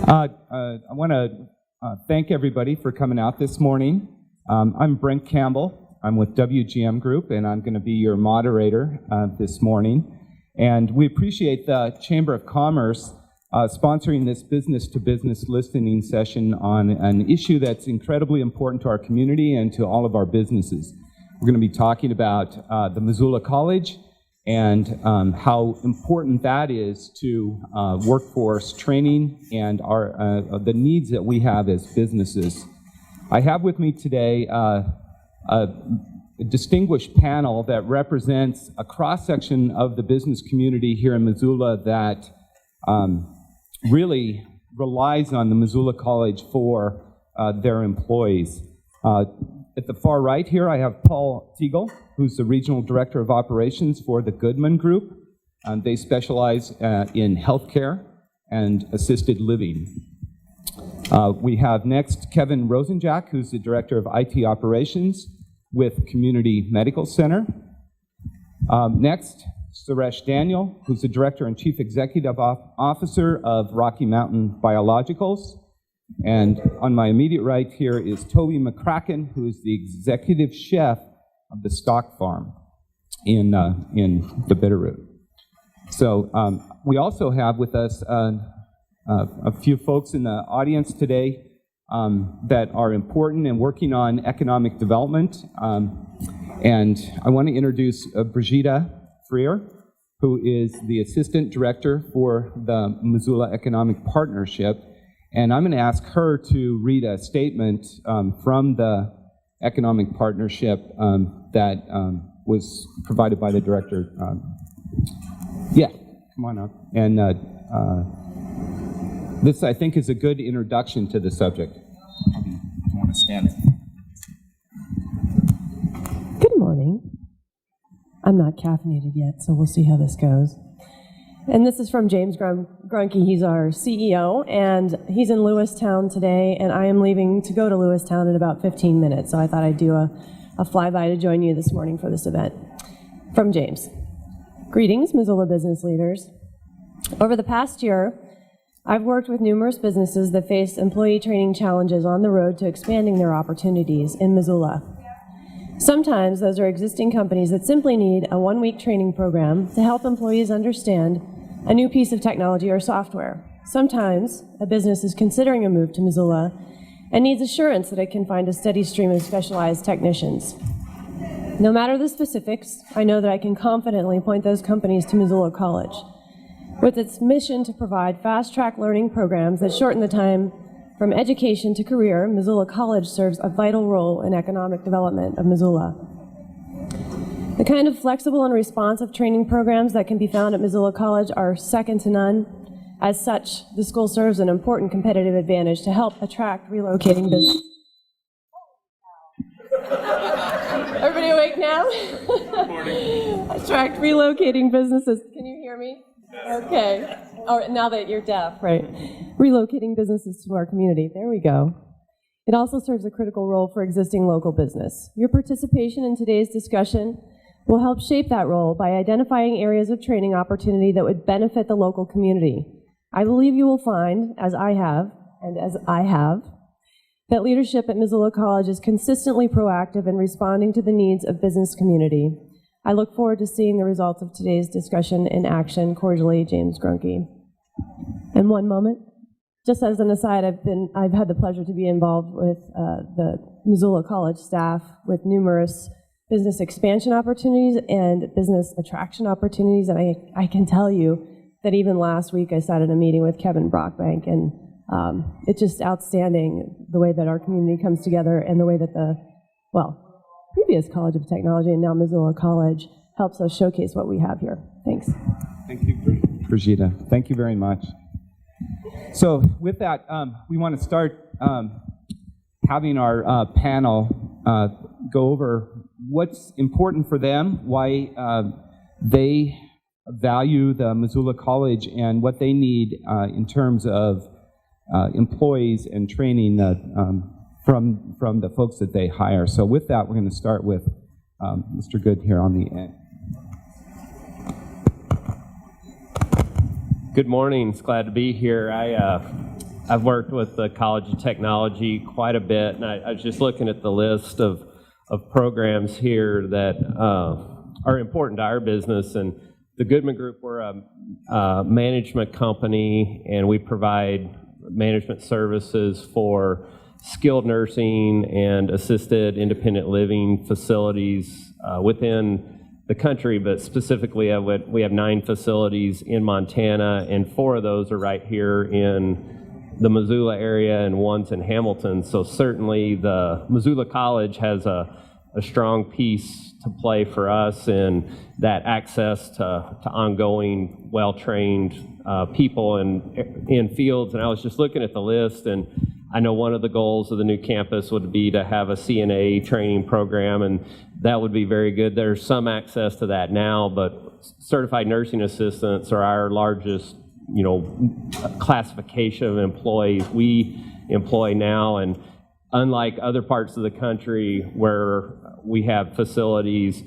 I want to thank everybody for coming out this morning. I'm Brent Campbell. I'm with WGM Group, and I'm going to be your moderator this morning. And we appreciate the Chamber of Commerce sponsoring this business-to-business listening session on an issue that's incredibly important to our community and to all of our businesses. We're going to be talking about the Missoula College and how important that is to workforce training and the needs that we have as businesses. I have with me today a distinguished panel that represents a cross-section of the business community here in Missoula that really relies on the Missoula College for their employees. At the far right here, I have Paul Teagle, who's the Regional Director of Operations for the Goodman Group. They specialize in healthcare and assisted living. We have next Kevin Rosenjack, who's the Director of IT Operations with Community Medical Center. Next, Suresh Daniel, who's the Director and Chief Executive Officer of Rocky Mountain Biologicals. And on my immediate right here is Toby McCracken, who is the Executive Chef of the Stock Farm in the Bitterroot. So we also have with us a few folks in the audience today that are important and working on economic development. And I want to introduce Brigitte Freer, who is the Assistant Director for the Missoula Economic Partnership. And I'm going to ask her to read a statement from the Economic Partnership that was provided by the director. Yeah, come on up. And this, I think, is a good introduction to the subject. You want to stand it? Good morning. I'm not caffeinated yet, so we'll see how this goes. And this is from James Grunke. He's our CEO, and he's in Lewistown today, and I am leaving to go to Lewistown in about 15 minutes, so I thought I'd do a flyby to join you this morning for this event. From James. Greetings, Missoula business leaders. Over the past year, I've worked with numerous businesses that face employee training challenges on the road to expanding their opportunities in Missoula. Sometimes those are existing companies that simply need a one-week training program to help employees understand a new piece of technology or software. Sometimes a business is considering a move to Missoula and needs assurance that it can find a steady stream of specialized technicians. No matter the specifics, I know that I can confidently point those companies to Missoula College. With its mission to provide fast-track learning programs that shorten the time from education to career, Missoula College serves a vital role in economic development of Missoula. The kind of flexible and responsive training programs that can be found at Missoula College are second to none. As such, the school serves an important competitive advantage to help attract relocating businesses. Everybody awake now? Attract relocating businesses. Can you hear me? Okay. All right, now that you're deaf, right. Relocating businesses to our community. There we go. It also serves a critical role for existing local business. Your participation in today's discussion will help shape that role by identifying areas of training opportunity that would benefit the local community. I believe you will find, as I have, that leadership at Missoula College is consistently proactive in responding to the needs of business community. I look forward to seeing the results of today's discussion in action. Cordially, James Grunke. And one moment, just as an aside, I've had the pleasure to be involved with the Missoula College staff with numerous business expansion opportunities and business attraction opportunities, and I can tell you that even last week I sat in a meeting with Kevin Brockbank, and it's just outstanding the way that our community comes together and the way that the previous College of Technology and now Missoula College helps us showcase what we have here. Thanks. Thank you, Brigitte. Thank you very much. So with that, we want to start having our panel go over what's important for them, why they value the Missoula College, and what they need in terms of employees and training from the folks that they hire. So with that, we're going to start with Mr. Good here on the end. Good morning. It's glad to be here. I've worked with the College of Technology quite a bit, and I was just looking at the list of programs here that are important to our business. And the Goodman Group, we're a management company, and we provide management services for skilled nursing and assisted independent living facilities within the country, but specifically we have 9 facilities in Montana, and 4 of those are right here in the Missoula area, and 1's in Hamilton. So certainly the Missoula College has a strong piece to play for us in that access to ongoing, well-trained people in fields. And I was just looking at the list, and I know one of the goals of the new campus would be to have a CNA training program, and that would be very good. There's some access to that now, but certified nursing assistants are our largest, classification of employees we employ now. And unlike other parts of the country where we have facilities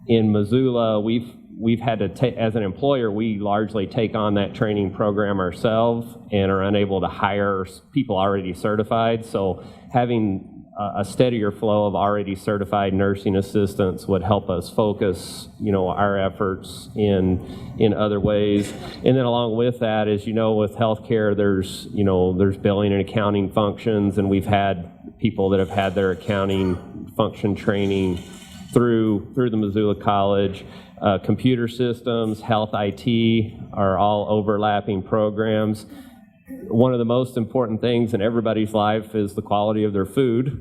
in Missoula, we've had to take, as an employer, we largely take on that training program ourselves and are unable to hire people already certified. So having a steadier flow of already certified nursing assistants would help us focus, our efforts in other ways. And then along with that, as you know, with healthcare, there's billing and accounting functions, and we've had people that have had their accounting function training through the Missoula College. Computer systems, health IT are all overlapping programs. One of the most important things in everybody's life is the quality of their food,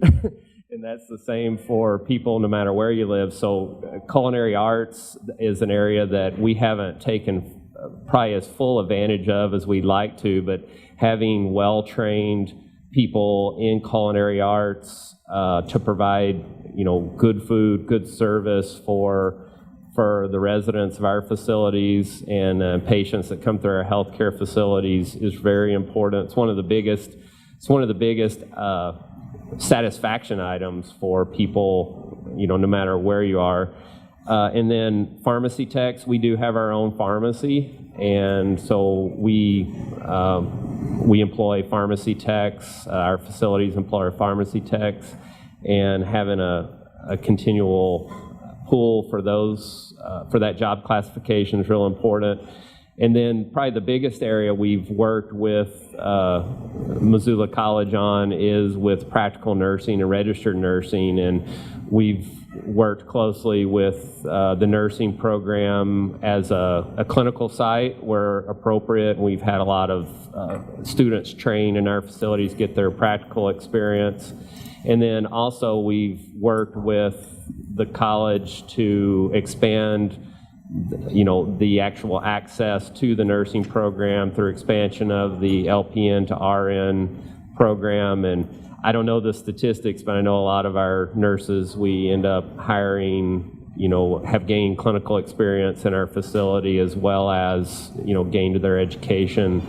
and that's the same for people no matter where you live. So culinary arts is an area that we haven't taken probably as full advantage of as we'd like to, but having well-trained people in culinary arts to provide, good food, good service for the residents of our facilities and patients that come through our healthcare facilities is very important. It's one of the biggest satisfaction items for people, no matter where you are. And then pharmacy techs, we do have our own pharmacy, and so we employ pharmacy techs. Our facilities employ pharmacy techs, and having a continual pool for those for that job classification is real important. And then probably the biggest area we've worked with Missoula College on is with practical nursing and registered nursing, and we've worked closely with the nursing program as a clinical site where appropriate. We've had a lot of students train in our facilities, get their practical experience. And then also we've worked with the college to expand, the actual access to the nursing program through expansion of the LPN to RN program. And I don't know the statistics, but I know a lot of our nurses we end up hiring, have gained clinical experience in our facility as well as, gained their education,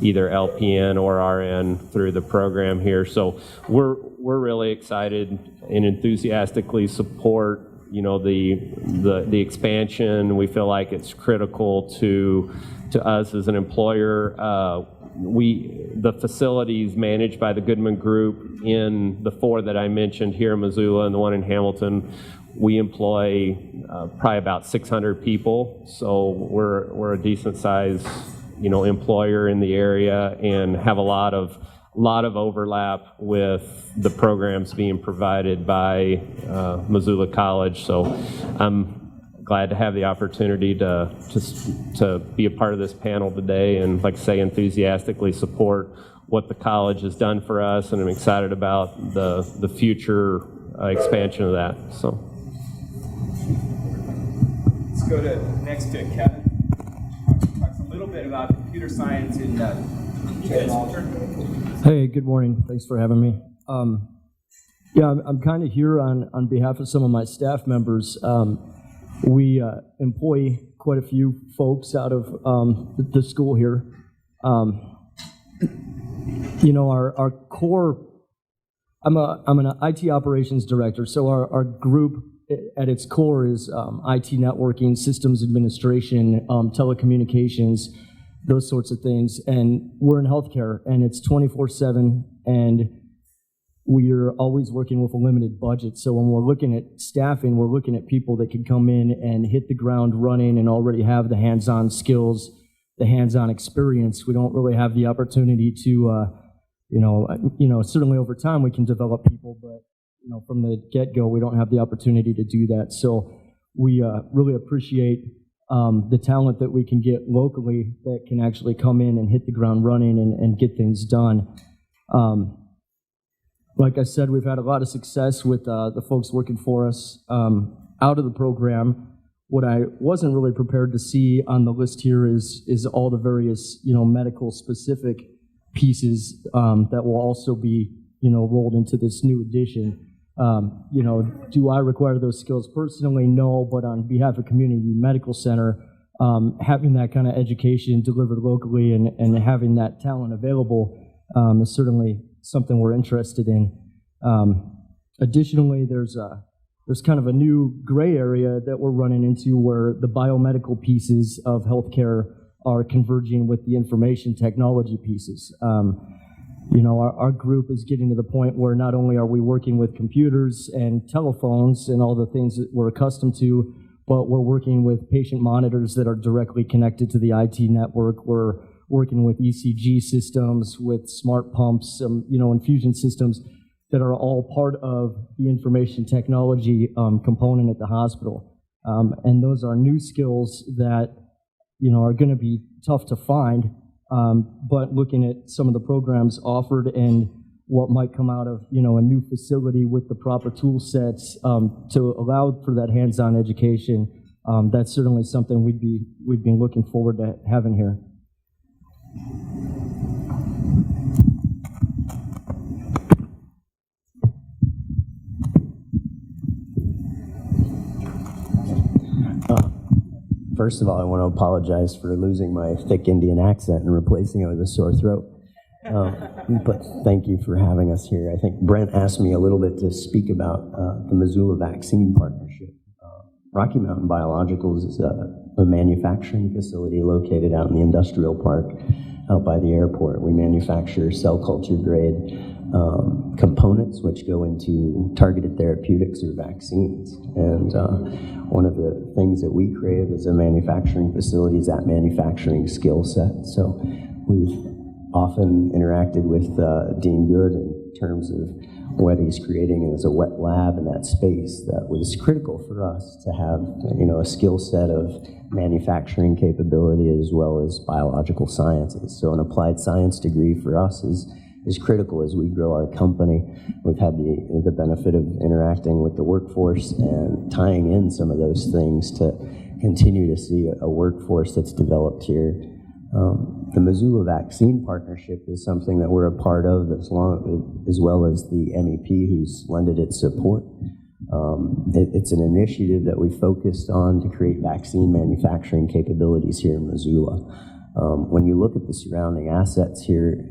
either LPN or RN through the program here. So we're really excited and enthusiastically support, the expansion. We feel like it's critical to us as an employer. The facilities managed by the Goodman Group in the 4 that I mentioned here in Missoula and the one in Hamilton, we employ probably about 600 people. So we're a decent sized, employer in the area and have a lot of overlap with the programs being provided by Missoula College. So I'm glad to have the opportunity to be a part of this panel today and, like I say, enthusiastically support what the college has done for us, and I'm excited about the future expansion of that. So Let's go next to Kevin. Talk a little bit about computer science in technology. Hey, good morning. Thanks for having me. I'm kind of here on behalf of some of my staff members. We employ quite a few folks out of the school here. Our core, I'm an IT operations director, so our group at its core is IT networking, systems administration, telecommunications, those sorts of things. And we're in healthcare, and it's 24/7, and we're always working with a limited budget. So when we're looking at staffing, we're looking at people that can come in and hit the ground running and already have the hands-on skills, the hands-on experience. We don't really have the opportunity to, certainly over time we can develop people, but from the get-go, we don't have the opportunity to do that. So we really appreciate the talent that we can get locally that can actually come in and hit the ground running and get things done. Like I said, we've had a lot of success with the folks working for us out of the program. What I wasn't really prepared to see on the list here is all the various medical specific pieces that will also be rolled into this new edition. Do I require those skills personally? No, but on behalf of Community Medical Center, having that kind of education delivered locally and having that talent available is certainly something we're interested in. Additionally, there's kind of a new gray area that we're running into where the biomedical pieces of healthcare are converging with the information technology pieces. Our group is getting to the point where not only are we working with computers and telephones and all the things that we're accustomed to, but we're working with patient monitors that are directly connected to the IT network. We're working with ECG systems, with smart pumps, infusion systems that are all part of the information technology component at the hospital. And those are new skills that, are going to be tough to find. But looking at some of the programs offered and what might come out of, a new facility with the proper tool sets to allow for that hands-on education, that's certainly something we'd be looking forward to having here. First of all, I want to apologize for losing my thick Indian accent and replacing it with a sore throat. But thank you for having us here. I think Brent asked me a little bit to speak about the Missoula Vaccine Partnership. Rocky Mountain Biologicals is a manufacturing facility located out in the industrial park out by the airport. We manufacture cell culture grade components which go into targeted therapeutics or vaccines. And one of the things that we crave as a manufacturing facility is that manufacturing skill set. So we've often interacted with Dean Good in terms of what he's creating as a wet lab in that space that was critical for us to have, a skill set of manufacturing capability as well as biological sciences. So an applied science degree for us is critical as we grow our company. We've had the benefit of interacting with the workforce and tying in some of those things to continue to see a workforce that's developed here. The Missoula Vaccine Partnership is something that we're a part of as well as the MEP who's lended its support. It's an initiative that we focused on to create vaccine manufacturing capabilities here in Missoula. When you look at the surrounding assets here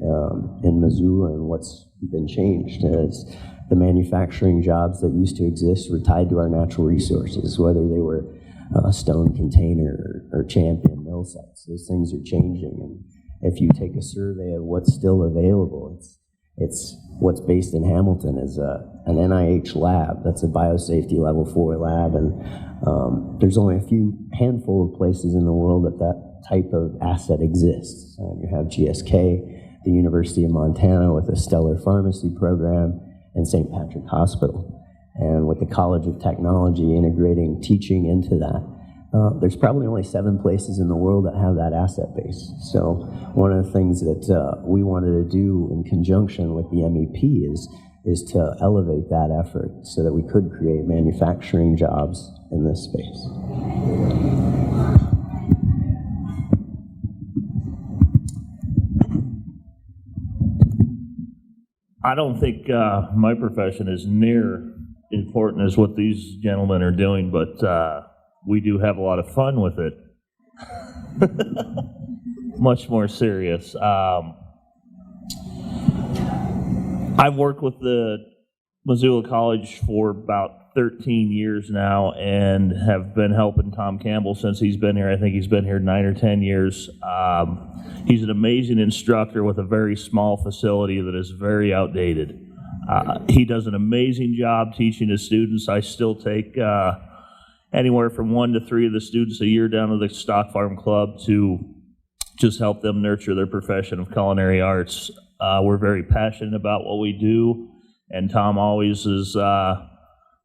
in Missoula and what's been changed is the manufacturing jobs that used to exist were tied to our natural resources, whether they were Stone Container or Champion mill sites. Those things are changing, and if you take a survey of what's still available, it's what's based in Hamilton is an NIH lab. That's a biosafety level 4 lab, and there's only a handful of places in the world that type of asset exists. You have GSK, the University of Montana with a stellar pharmacy program, and St. Patrick Hospital. And with the College of Technology integrating teaching into that, there's probably only 7 places in the world that have that asset base. So one of the things that we wanted to do in conjunction with the MEP is to elevate that effort so that we could create manufacturing jobs in this space. I don't think my profession is near important as what these gentlemen are doing, but we do have a lot of fun with it. Much more serious. I've worked with the Missoula College for about 13 years now and have been helping Tom Campbell since he's been here. I think he's been here 9 or 10 years. He's an amazing instructor with a very small facility that is very outdated. He does an amazing job teaching his students. I still take anywhere from 1 to 3 of the students a year down to the Stock Farm Club to just help them nurture their profession of culinary arts. We're very passionate about what we do, and Tom always is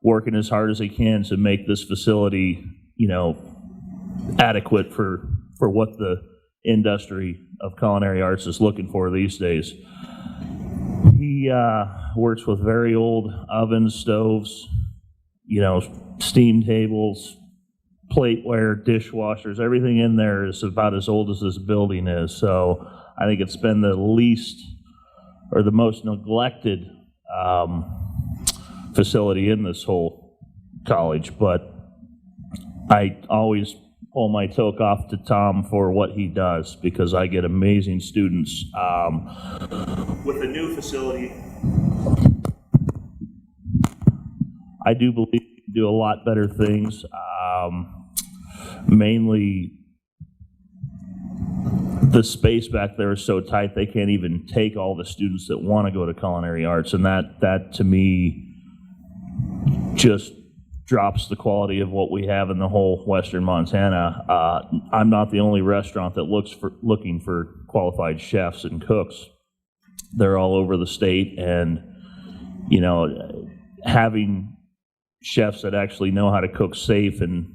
working as hard as he can to make this facility, adequate for what the industry of culinary arts is looking for these days. He works with very old ovens, stoves, steam tables, plateware, dishwashers. Everything in there is about as old as this building is. So I think it's been the least or the most neglected facility in this whole college. But I always pull my toque off to Tom for what he does, because I get amazing students. With the new facility, I do believe we can do a lot better things. Mainly, the space back there is so tight they can't even take all the students that want to go to culinary arts, and that to me just drops the quality of what we have in the whole Western Montana. I'm not the only restaurant that looking for qualified chefs and cooks. They're all over the state, and having chefs that actually know how to cook safe and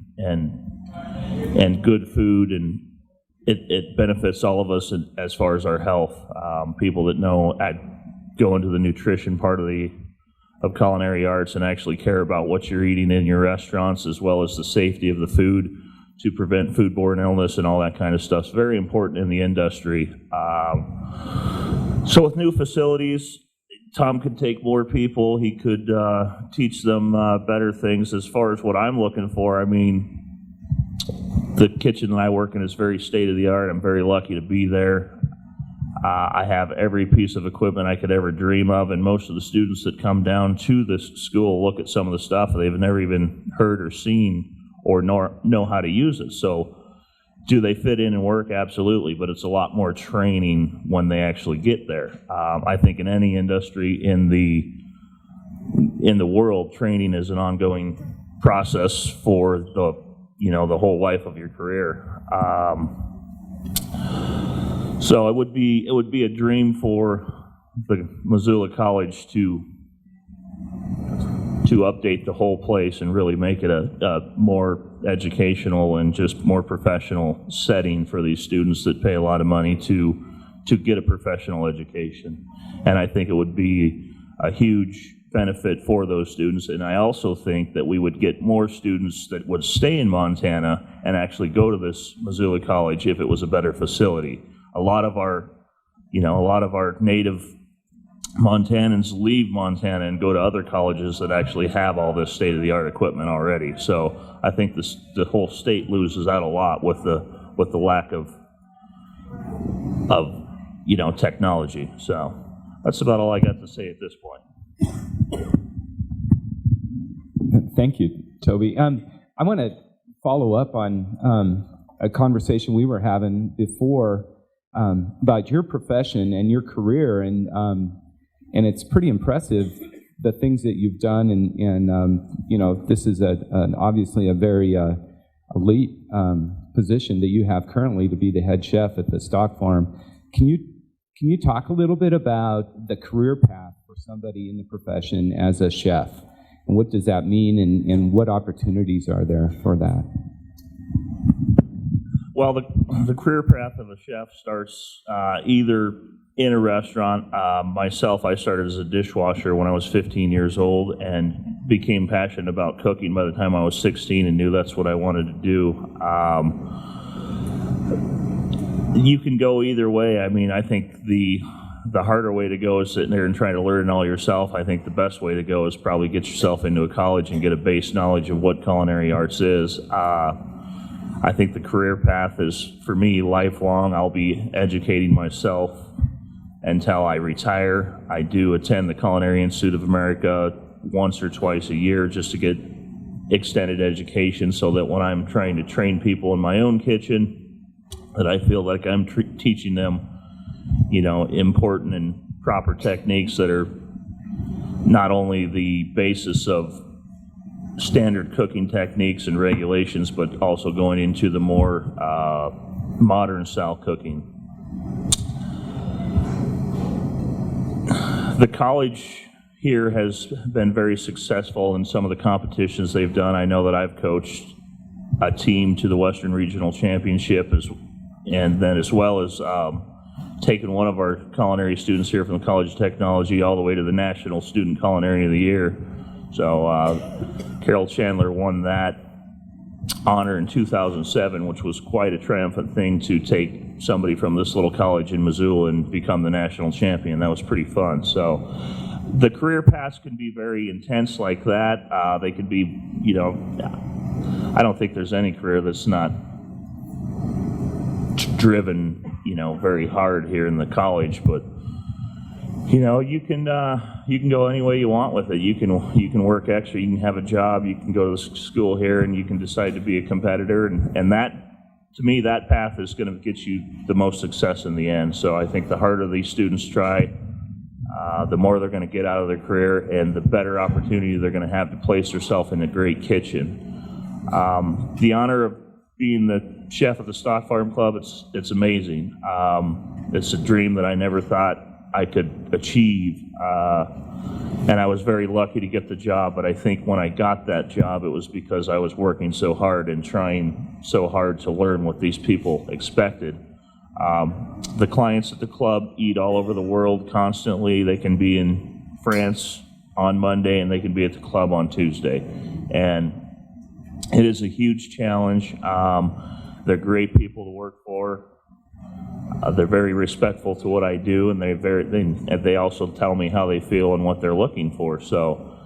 good food, and it benefits all of us as far as our health. People that know go into the nutrition part of culinary arts and actually care about what you're eating in your restaurants, as well as the safety of the food to prevent foodborne illness and all that kind of stuff. It's very important in the industry. So with new facilities, Tom could take more people. He could teach them better things. As far as what I'm looking for, I mean, the kitchen that I work in is very state-of-the-art. I'm very lucky to be there. I have every piece of equipment I could ever dream of, and most of the students that come down to this school look at some of the stuff they've never even heard or seen or know how to use it. So do they fit in and work? Absolutely, but it's a lot more training when they actually get there. I think in any industry in the world, training is an ongoing process for the whole life of your career. So it would be a dream for the Missoula College to update the whole place and really make it a more educational and just more professional setting for these students that pay a lot of money to get a professional education. And I think it would be a huge benefit for those students. And I also think that we would get more students that would stay in Montana and actually go to this Missoula College if it was a better facility. A lot of our native Montanans leave Montana and go to other colleges that actually have all this state-of-the-art equipment already. So I think the whole state loses out a lot with the lack of technology. So that's about all I got to say at this point. Thank you, Toby. I want to follow up on a conversation we were having before about your profession and your career, and it's pretty impressive the things that you've done, and this is obviously a very elite position that you have currently to be the head chef at the stock farm. Can you talk a little bit about the career path for somebody in the profession as a chef, and what does that mean, and what opportunities are there for that? Well, the career path of a chef starts either in a restaurant. Myself, I started as a dishwasher when I was 15 years old and became passionate about cooking by the time I was 16 and knew that's what I wanted to do. You can go either way. I mean, I think the harder way to go is sitting there and trying to learn it all yourself. I think the best way to go is probably get yourself into a college and get a base knowledge of what culinary arts is. I think the career path is, for me, lifelong. I'll be educating myself until I retire. I do attend the Culinary Institute of America once or twice a year just to get extended education, so that when I'm trying to train people in my own kitchen, that I feel like I'm teaching them, important and proper techniques that are not only the basis of standard cooking techniques and regulations, but also going into the more modern style cooking. The college here has been very successful in some of the competitions they've done. I know that I've coached a team to the Western Regional Championship, and then as well as taken one of our culinary students here from the College of Technology all the way to the National Student Culinary of the Year. So Carol Chandler won that honor in 2007, which was quite a triumphant thing to take somebody from this little college in Missoula and become the national champion. That was pretty fun. So the career paths can be very intense like that. They can be, I don't think there's any career that's not driven, very hard here in the college, but you can go any way you want with it. You can work extra, you can have a job, you can go to the school here, and you can decide to be a competitor, and that, to me, that path is going to get you the most success in the end. So I think the harder these students try, the more they're going to get out of their career, and the better opportunity they're going to have to place themselves in a great kitchen. The honor of being the chef at the Stock Farm Club, it's amazing. It's a dream that I never thought I could achieve, and I was very lucky to get the job, but I think when I got that job, it was because I was working so hard and trying so hard to learn what these people expected. The clients at the club eat all over the world constantly. They can be in France on Monday, and they can be at the club on Tuesday, and it is a huge challenge. They're great people to work for. They're very respectful to what I do, and they also tell me how they feel and what they're looking for. So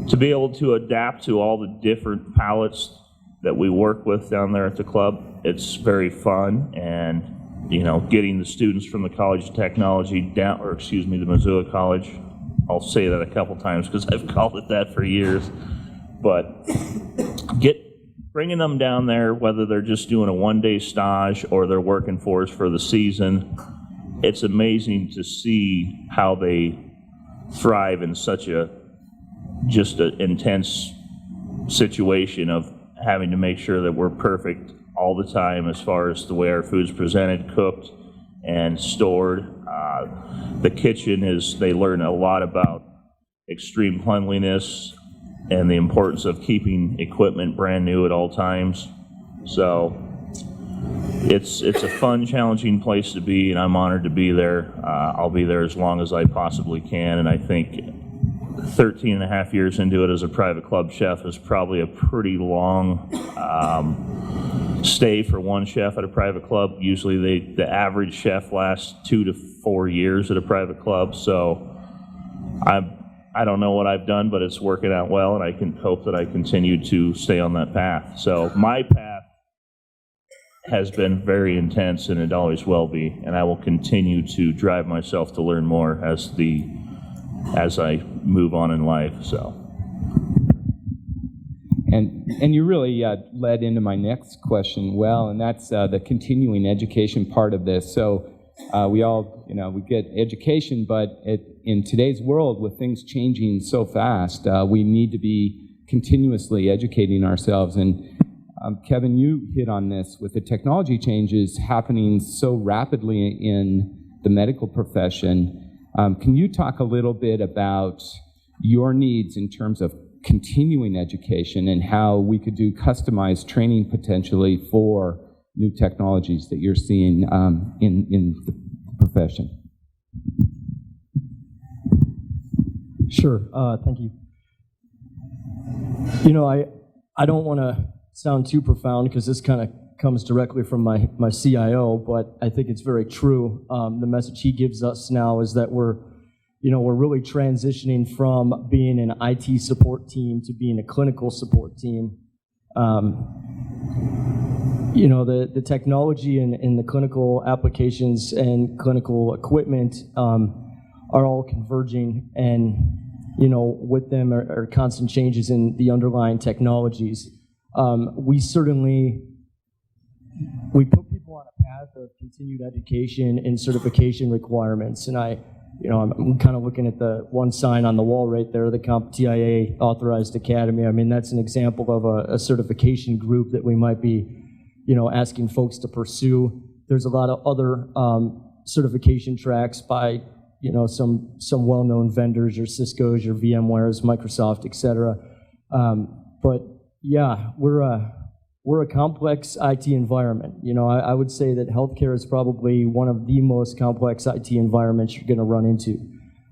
to be able to adapt to all the different palates that we work with down there at the club, it's very fun. And getting the students from the College of Technology the Missoula College, I'll say that a couple times because I've called it that for years, but bringing them down there, whether they're just doing a one-day stage or they're working for us for the season, it's amazing to see how they thrive in such an intense situation of having to make sure that we're perfect all the time as far as the way our food's presented, cooked, and stored. The kitchen they learn a lot about extreme cleanliness and the importance of keeping equipment brand new at all times. So it's a fun, challenging place to be, and I'm honored to be there. I'll be there as long as I possibly can, and I think 13 and a half years into it as a private club chef is probably a pretty long stay for one chef at a private club. Usually the average chef lasts 2 to 4 years at a private club, so I don't know what I've done, but it's working out well, and I can hope that I continue to stay on that path. So my path has been very intense, and it always will be, and I will continue to drive myself to learn more as I move on in life. So. And you really led into my next question well, and that's the continuing education part of this. So we all, we get education, but in today's world, with things changing so fast, we need to be continuously educating ourselves. And Kevin, you hit on this with the technology changes happening so rapidly in the medical profession. Can you talk a little bit about your needs in terms of continuing education and how we could do customized training potentially for new technologies that you're seeing in the profession? Sure. Thank you. I don't want to sound too profound because this kind of comes directly from my CIO, but I think it's very true. The message he gives us now is that we're really transitioning from being an IT support team to being a clinical support team. The technology and the clinical applications and clinical equipment are all converging, and with them are constant changes in the underlying technologies. We put people on a path of continued education and certification requirements, and I'm kind of looking at the one sign on the wall right there, the CompTIA Authorized Academy. I mean, that's an example of a certification group that we might be, asking folks to pursue. There's a lot of other certification tracks by, some well-known vendors, your Cisco's, your VMware's, Microsoft, et cetera. But yeah, we're a complex IT environment. I would say that healthcare is probably one of the most complex IT environments you're going to run into.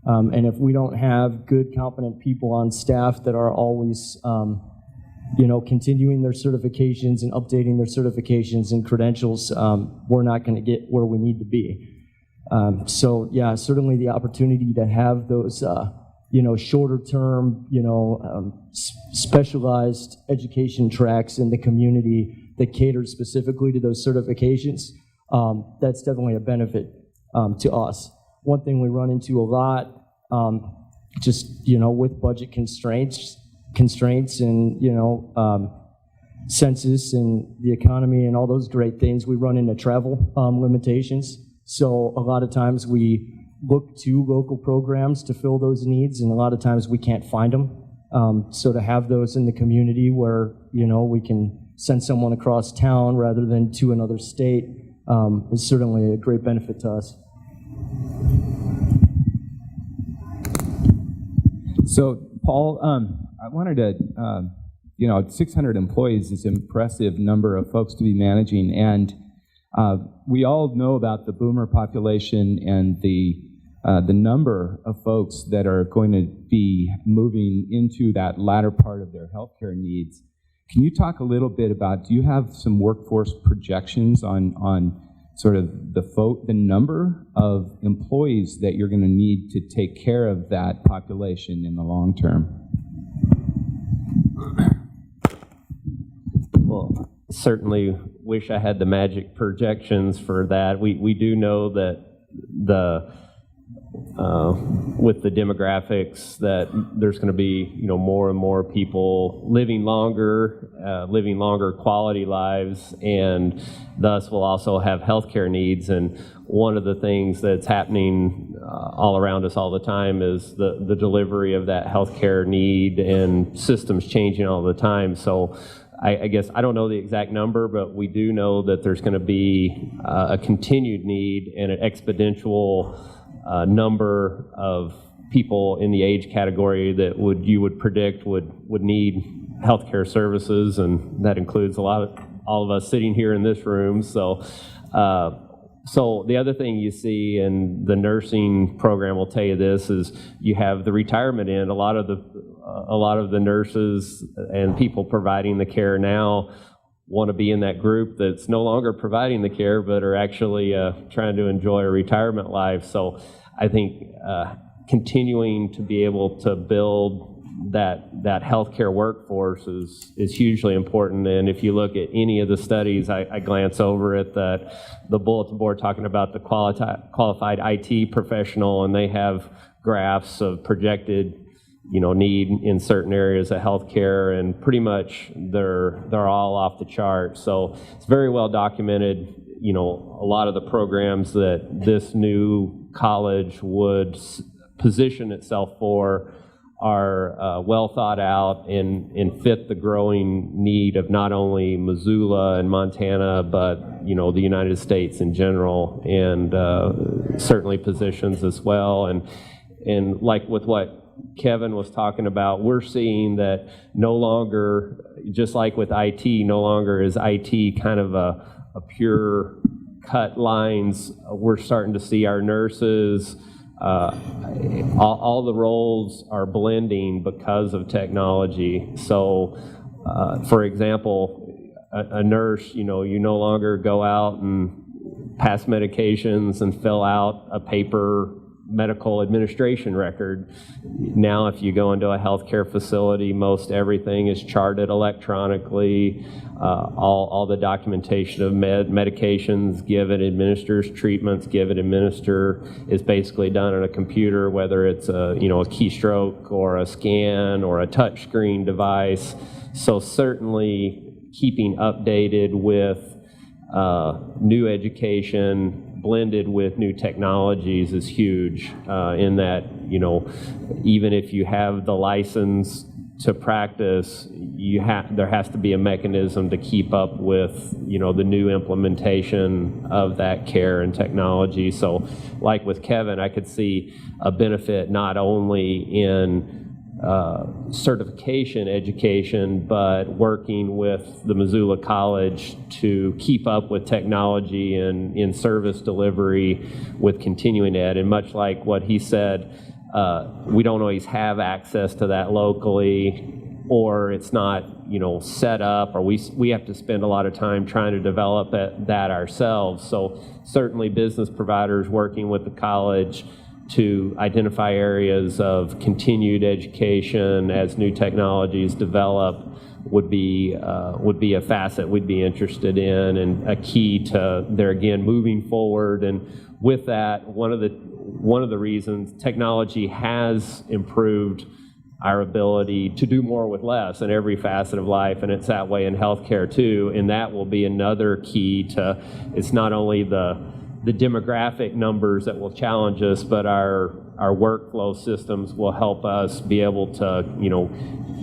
And if we don't have good, competent people on staff that are always, continuing their certifications and updating their certifications and credentials, we're not going to get where we need to be. So yeah, certainly the opportunity to have those, shorter term, specialized education tracks in the community that cater specifically to those certifications, that's definitely a benefit to us. One thing we run into a lot, with budget constraints and, census and the economy and all those great things, we run into travel limitations. So a lot of times we look to local programs to fill those needs, and a lot of times we can't find them. So to have those in the community where, we can send someone across town rather than to another state is certainly a great benefit to us. So, Paul, I wanted to, 600 employees is an impressive number of folks to be managing, and we all know about the boomer population and the number of folks that are going to be moving into that latter part of their healthcare needs. Can you talk a little bit about, do you have some workforce projections on sort of the number of employees that you're going to need to take care of that population in the long term? Well, certainly wish I had the magic projections for that. We do know that with the demographics that there's going to be more and more people living longer quality lives, and thus will also have healthcare needs. And one of the things that's happening all around us all the time is the delivery of that healthcare need, and systems changing all the time. So I guess I don't know the exact number, but we do know that there's going to be a continued need and an exponential number of people in the age category that you would predict would need healthcare services, and that includes all of us sitting here in this room. So the other thing you see, and the nursing program will tell you this, is you have the retirement end. A lot of the nurses and people providing the care now want to be in that group that's no longer providing the care, but are actually trying to enjoy a retirement life. So I think continuing to be able to build that healthcare workforce is hugely important. And if you look at any of the studies, I glance over at the bulletin board talking about the qualified IT professional, and they have graphs of projected need in certain areas of healthcare, and pretty much they're all off the chart. So it's very well documented. A lot of the programs that this new college would position itself for are well thought out and fit the growing need of not only Missoula and Montana, but the United States in general, and certainly positions as well. And like with what Kevin was talking about, we're seeing that no longer, just like with IT, no longer is IT kind of a pure cut lines. We're starting to see our nurses, all the roles are blending because of technology. So, for example, a nurse, you no longer go out and pass medications and fill out a paper medical administration record. Now, if you go into a healthcare facility, most everything is charted electronically. All the documentation of medications given, administers, treatments given, administer is basically done on a computer, whether it's a keystroke or a scan or a touch screen device. So certainly keeping updated with new education blended with new technologies is huge, in that, even if you have the license to practice, there has to be a mechanism to keep up with, the new implementation of that care and technology. So like with Kevin, I could see a benefit not only in certification education, but working with the Missoula College to keep up with technology and in service delivery with continuing ed. And much like what he said, we don't always have access to that locally, or it's not set up, or we have to spend a lot of time trying to develop that ourselves. So certainly business providers working with the college to identify areas of continued education as new technologies develop would be a facet we'd be interested in, and a key to there again moving forward. And with that, one of the reasons technology has improved our ability to do more with less in every facet of life, and it's that way in healthcare too. And that will be another key to, it's not only the demographic numbers that will challenge us, but our workflow systems will help us be able to,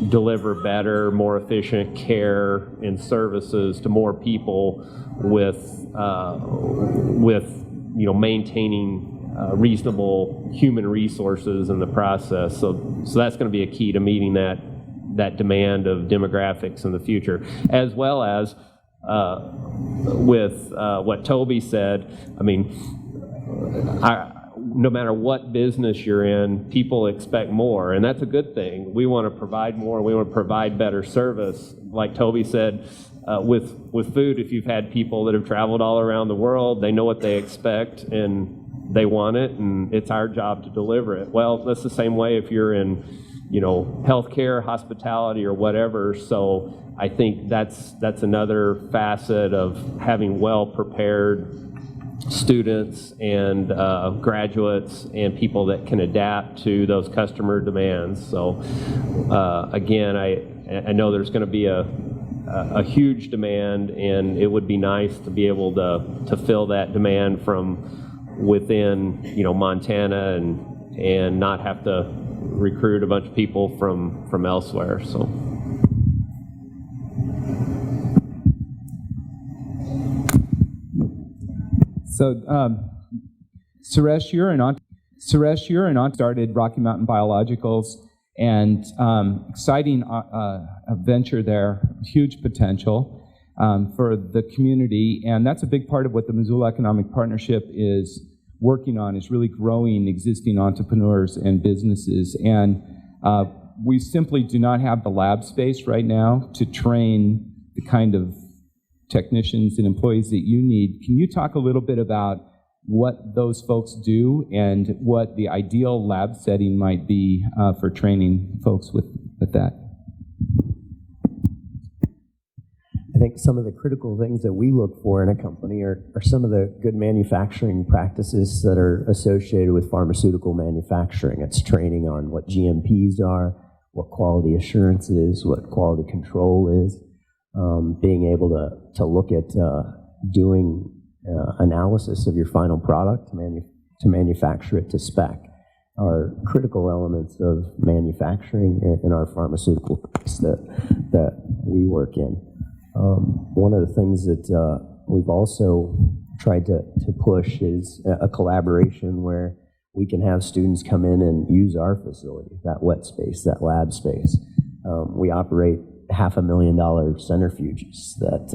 deliver better, more efficient care and services to more people with maintaining reasonable human resources in the process. So that's going to be a key to meeting that demand of demographics in the future, as well as with what Toby said. I mean, no matter what business you're in, people expect more, and that's a good thing. We want to provide more. We want to provide better service. Like Toby said, with food, if you've had people that have traveled all around the world, they know what they expect and they want it, and it's our job to deliver it. Well, that's the same way if you're in, healthcare, hospitality, or whatever. So I think that's another facet of having well-prepared students and graduates and people that can adapt to those customer demands. So again, I know there's going to be a huge demand, and it would be nice to be able to fill that demand from within Montana and not have to recruit a bunch of people from elsewhere. So. So, Suresh, you're an started Rocky Mountain Biologicals, and exciting venture there, huge potential for the community, and that's a big part of what the Missoula Economic Partnership is working on, is really growing existing entrepreneurs and businesses. And we simply do not have the lab space right now to train the kind of technicians and employees that you need. Can you talk a little bit about what those folks do and what the ideal lab setting might be for training folks with that? I think some of the critical things that we look for in a company are some of the good manufacturing practices that are associated with pharmaceutical manufacturing. It's training on what GMPs are, what quality assurance is, what quality control is. Being able to look at doing analysis of your final product to manufacture it to spec are critical elements of manufacturing in our pharmaceutical space that we work in. One of the things that we've also tried to push is a collaboration where we can have students come in and use our facility, that wet space, that lab space. We operate $500,000 centrifuges that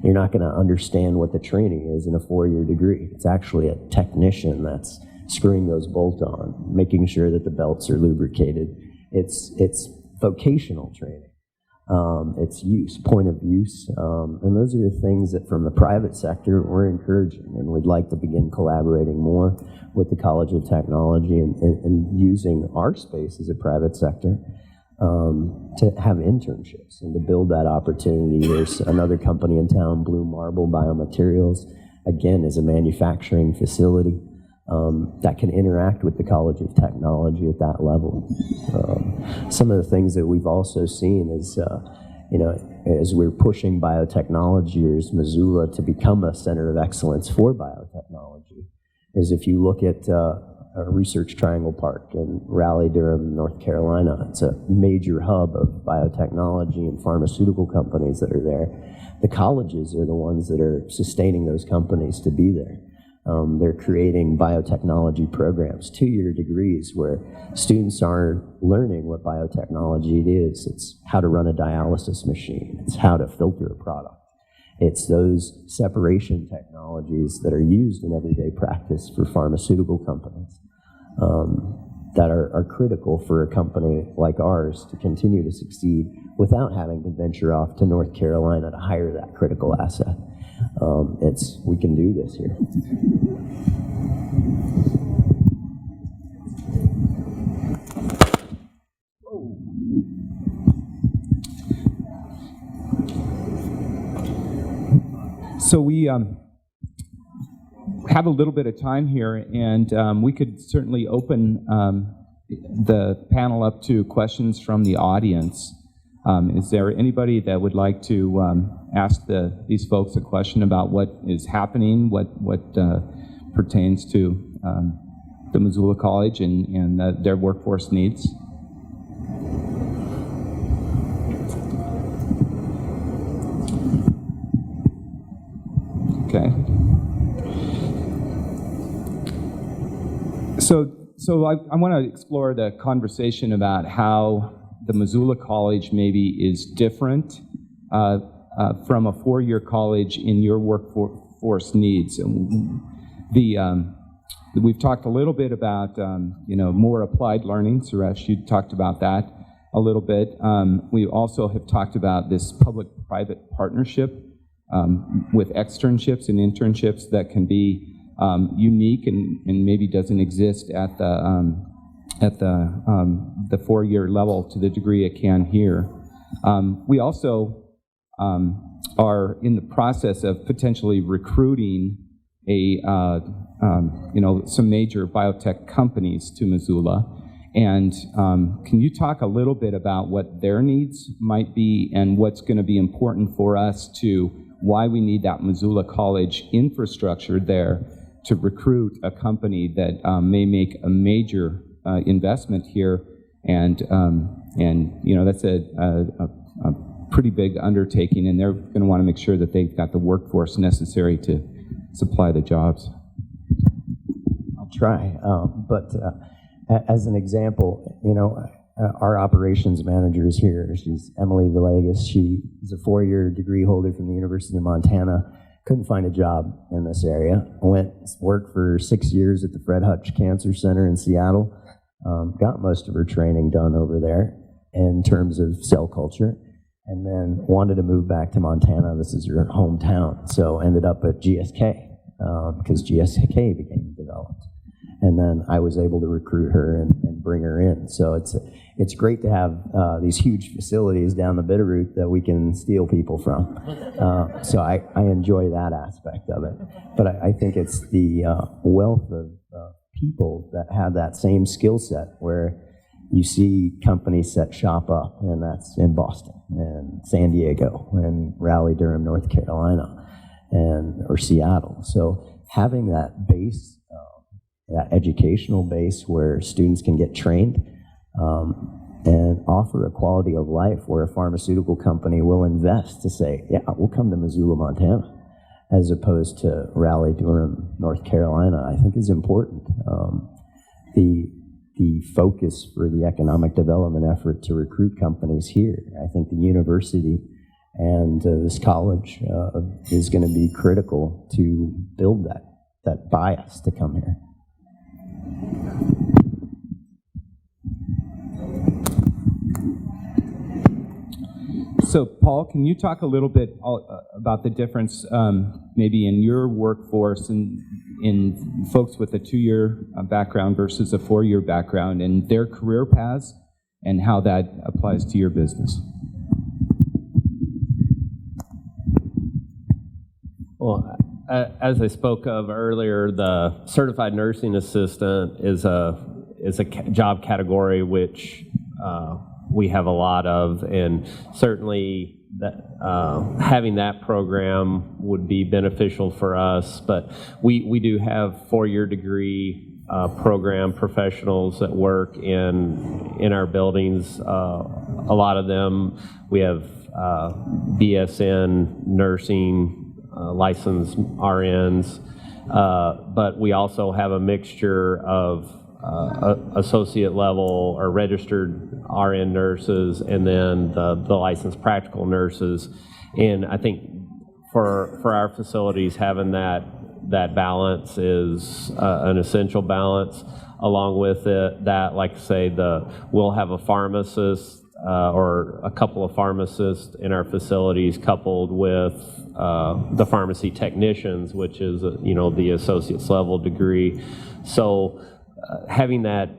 you're not going to understand what the training is in a 4-year degree. It's actually a technician that's screwing those bolts on, making sure that the belts are lubricated. It's vocational training. its use, point of use. And those are the things that from the private sector we're encouraging, and we'd like to begin collaborating more with the College of Technology and using our space as a private sector to have internships and to build that opportunity. There's another company in town, Blue Marble Biomaterials, again, is a manufacturing facility that can interact with the College of Technology at that level. Some of the things that we've also seen is, as we're pushing biotechnology, or as Missoula to become a center of excellence for biotechnology, is if you look at Research Triangle Park in Raleigh-Durham, North Carolina. It's a major hub of biotechnology and pharmaceutical companies that are there. The colleges are the ones that are sustaining those companies to be there. They're creating biotechnology programs, 2-year degrees, where students are learning what biotechnology it is. It's how to run a dialysis machine. It's how to filter a product. It's those separation technologies that are used in everyday practice for pharmaceutical companies that are critical for a company like ours to continue to succeed without having to venture off to North Carolina to hire that critical asset. We can do this here. So we have a little bit of time here, and we could certainly open the panel up to questions from the audience. Is there anybody that would like to ask these folks a question about what is happening, what pertains to the Missoula College and their workforce needs? Okay. So I want to explore the conversation about how the Missoula College maybe is different from a 4-year college in your workforce needs. We've talked a little bit about more applied learning. Suresh, you talked about that a little bit. We also have talked about this public-private partnership with externships and internships that can be unique and maybe doesn't exist at the 4-year level to the degree it can here. We also are in the process of potentially recruiting some major biotech companies to Missoula. And can you talk a little bit about what their needs might be and what's going to be important for us why we need that Missoula College infrastructure there to recruit a company that may make a major investment here, and that's a pretty big undertaking, and they're going to want to make sure that they've got the workforce necessary to supply the jobs. I'll try, but as an example, our operations manager is here. She's Emily Villegas. She is a 4-year degree holder from the University of Montana. Couldn't find a job in this area. Worked for 6 years at the Fred Hutch Cancer Center in Seattle. Got most of her training done over there in terms of cell culture, and then wanted to move back to Montana. This is her hometown. So ended up at GSK because GSK became developed. And then I was able to recruit her and bring her in. So it's great to have these huge facilities down the Bitterroot that we can steal people from. So I enjoy that aspect of it. But I think it's the wealth of people that have that same skill set where you see companies set shop up, and that's in Boston and San Diego and Raleigh-Durham, North Carolina, or Seattle. So having that base, that educational base where students can get trained and offer a quality of life where a pharmaceutical company will invest to say, yeah, we'll come to Missoula, Montana, as opposed to Raleigh-Durham, North Carolina, I think is important. The focus for the economic development effort to recruit companies here, I think the university and this college is going to be critical to build that bias to come here. So, Paul, can you talk a little bit about the difference maybe in your workforce and in folks with a 2-year background versus a 4-year background and their career paths and how that applies to your business? Well, as I spoke of earlier, the certified nursing assistant is a job category which we have a lot of, and certainly having that program would be beneficial for us. But we do have 4-year degree program professionals that work in our buildings. A lot of them, we have BSN nursing licensed RNs, but we also have a mixture of associate level or registered RN nurses, and then the licensed practical nurses. And I think for our facilities, having that balance is an essential balance. Along with it, that, like I say, we'll have a pharmacist or a couple of pharmacists in our facilities, coupled with the pharmacy technicians, which is the associate's level degree. So having that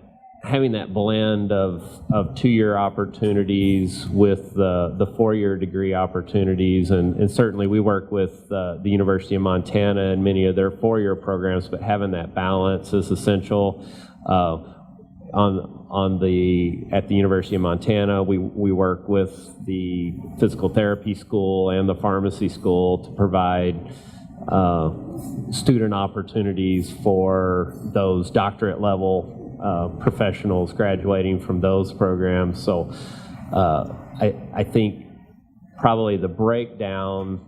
blend of 2-year opportunities with the 4-year degree opportunities, and certainly we work with the University of Montana and many of their 4-year programs, but having that balance is essential. At the University of Montana, we work with the physical therapy school and the pharmacy school to provide student opportunities for those doctorate level professionals graduating from those programs. So I think probably the breakdown,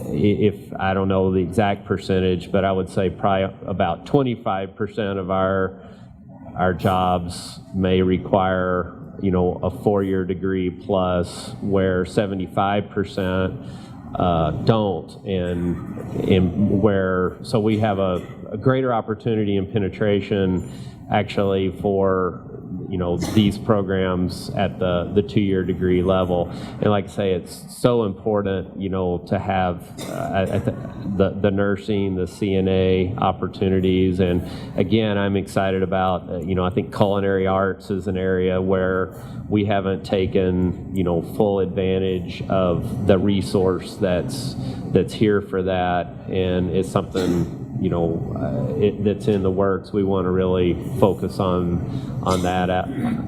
if I don't know the exact percentage, but I would say probably about 25% of our jobs may require a 4-year degree plus, where 75% don't, so we have a greater opportunity and penetration actually for these programs at the 2-year degree level. And like I say, it's so important to have the nursing, the CNA opportunities. And again, I'm excited about I think culinary arts is an area where we haven't taken full advantage of the resource that's here for that, and it's something that's in the works. We want to really focus on that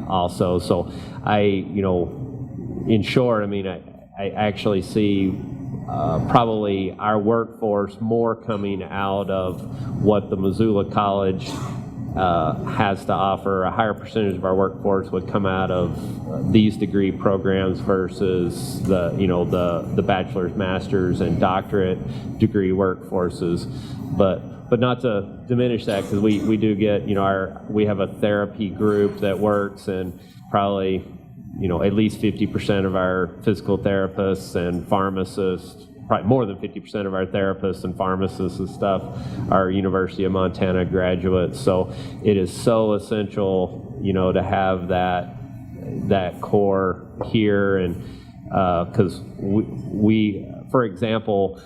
also. So in short, I actually see probably our workforce more coming out of what the Missoula College has to offer. A higher percentage of our workforce would come out of these degree programs versus the bachelor's, master's, and doctorate degree workforces. But not to diminish that, because we do get we have a therapy group that works, and probably at least 50% of our physical therapists and pharmacists, probably more than 50% of our therapists and pharmacists and stuff, are University of Montana graduates. So it is so essential to have that core here, and because we for example,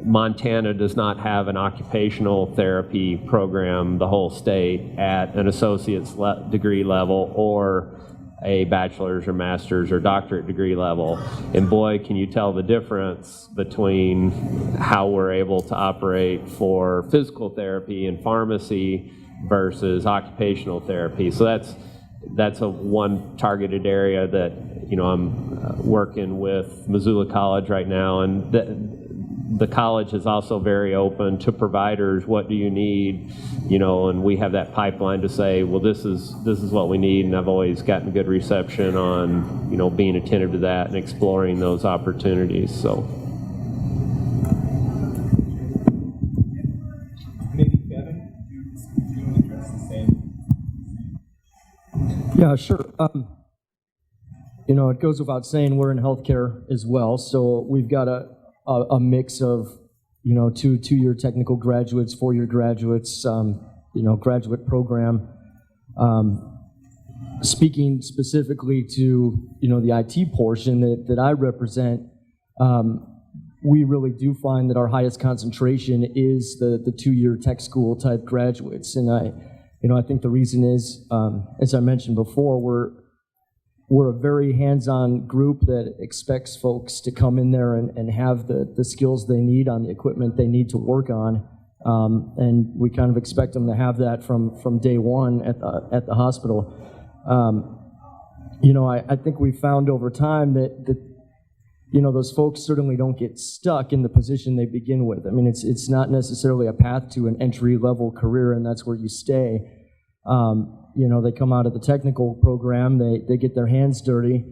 Montana does not have an occupational therapy program, the whole state, at an associate's degree level or a bachelor's or master's or doctorate degree level. And boy, can you tell the difference between how we're able to operate for physical therapy and pharmacy versus occupational therapy. So that's a one targeted area that I'm working with Missoula College right now, and the college is also very open to providers. What do you need? And we have that pipeline to say, well, this is what we need. And I've always gotten good reception on, being attentive to that and exploring those opportunities. So. Maybe Kevin, do you address the same? Yeah, sure. It goes without saying we're in healthcare as well, so we've got a mix of, 2-year technical graduates, 4-year graduates, graduate program. speaking specifically to, the IT portion that I represent, we really do find that our highest concentration is the two-year tech school type graduates. And I think the reason is, as I mentioned before, we're a very hands-on group that expects folks to come in there and have the skills they need on the equipment they need to work on. And we kind of expect them to have that from day one at the hospital. I think we found over time that those folks certainly don't get stuck in the position they begin with. I mean, it's not necessarily a path to an entry-level career, and that's where you stay. They come out of the technical program, they get their hands dirty,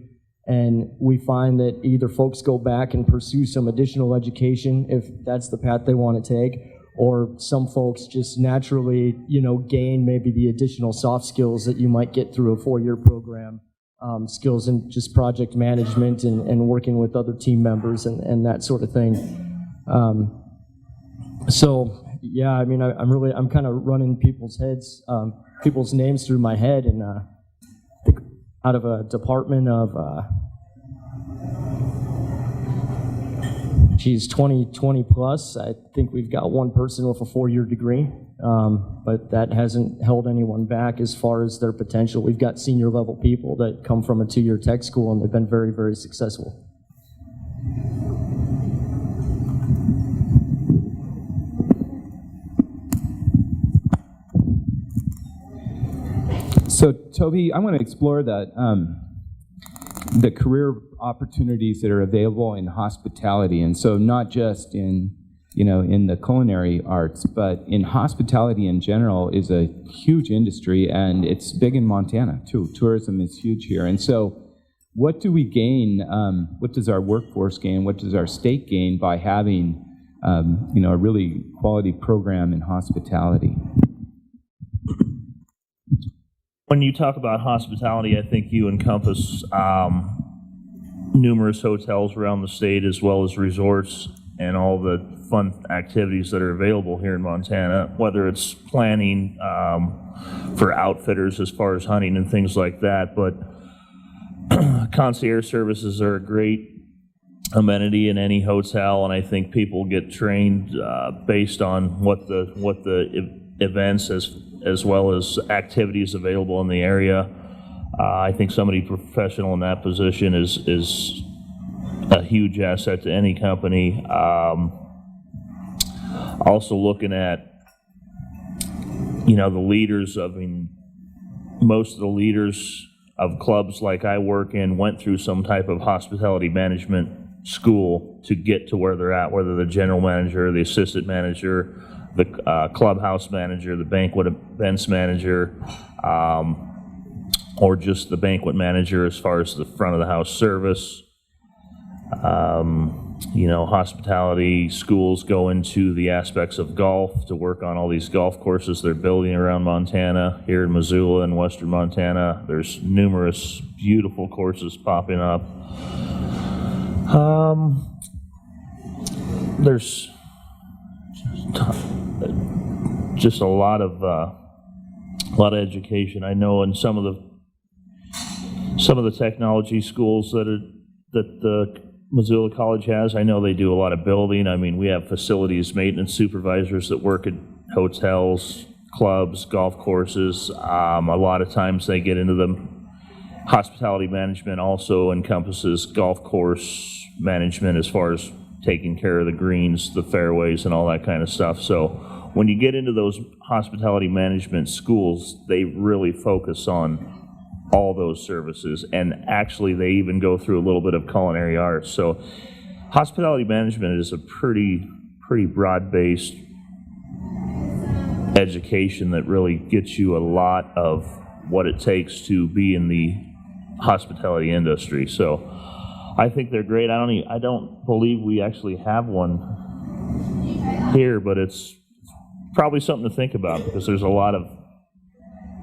and we find that either folks go back and pursue some additional education if that's the path they want to take, or some folks just naturally, gain maybe the additional soft skills that you might get through a 4-year program, skills in just project management and working with other team members and that sort of thing. So yeah, I mean, I'm kind of running people's names through my head, and I think out of a department of 20 plus, I think we've got one person with a 4-year degree, but that hasn't held anyone back as far as their potential. We've got senior level people that come from a 2-year tech school, and they've been very, very successful. So, Toby, I want to explore that the career opportunities that are available in hospitality, and so not just in the culinary arts, but in hospitality in general is a huge industry, and it's big in Montana too. Tourism is huge here, and so what do we gain? What does our workforce gain? What does our state gain by having a really quality program in hospitality? When you talk about hospitality, I think you encompass numerous hotels around the state, as well as resorts and all the fun activities that are available here in Montana, whether it's planning for outfitters as far as hunting and things like that. But concierge services are a great amenity in any hotel, and I think people get trained based on what the events as well as activities available in the area. I think somebody professional in that position is a huge asset to any company. Also looking at, the leaders, most of the leaders of clubs like I work in went through some type of hospitality management school to get to where they're at, whether the general manager, the assistant manager, the clubhouse manager, the banquet events manager, or just the banquet manager as far as the front of the house service. Hospitality schools go into the aspects of golf to work on all these golf courses they're building around Montana. Here in Missoula and western Montana, there's numerous beautiful courses popping up. There's just a lot of education. I know in some of the technology schools that the Missoula College has, I know they do a lot of building. I mean, we have facilities maintenance supervisors that work at hotels, clubs, golf courses. A lot of times they get into them. Hospitality management also encompasses golf course management as far as taking care of the greens, the fairways, and all that kind of stuff. So when you get into those hospitality management schools, they really focus on all those services, and actually they even go through a little bit of culinary arts. So hospitality management is a pretty broad-based education that really gets you a lot of what it takes to be in the hospitality industry. So I think they're great. I don't believe we actually have one here, but it's probably something to think about, because there's a lot of,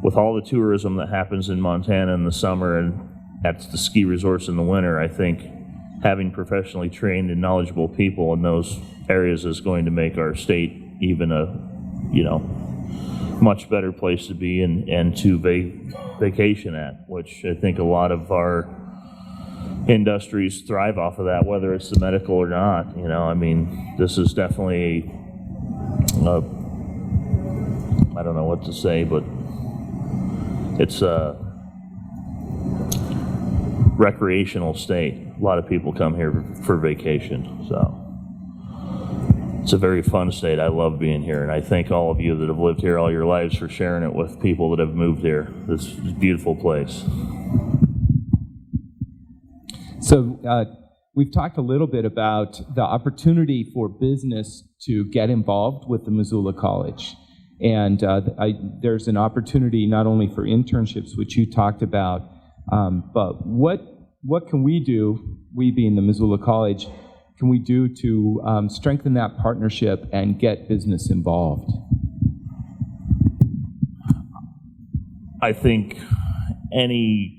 with all the tourism that happens in Montana in the summer and at the ski resorts in the winter, I think having professionally trained and knowledgeable people in those areas is going to make our state even much better place to be and to vacation at, which I think a lot of our industries thrive off of that, whether it's the medical or not. You know, I mean, this is definitely I don't know what to say, but it's a recreational state. A lot of people come here for vacation, so it's a very fun state. I love being here, and I thank all of you that have lived here all your lives for sharing it with people that have moved here. This is a beautiful place. So we've talked a little bit about the opportunity for business to get involved with the Missoula College. And there's an opportunity not only for internships, which you talked about, but what can we do, we being the Missoula College, can we do to strengthen that partnership and get business involved? I think any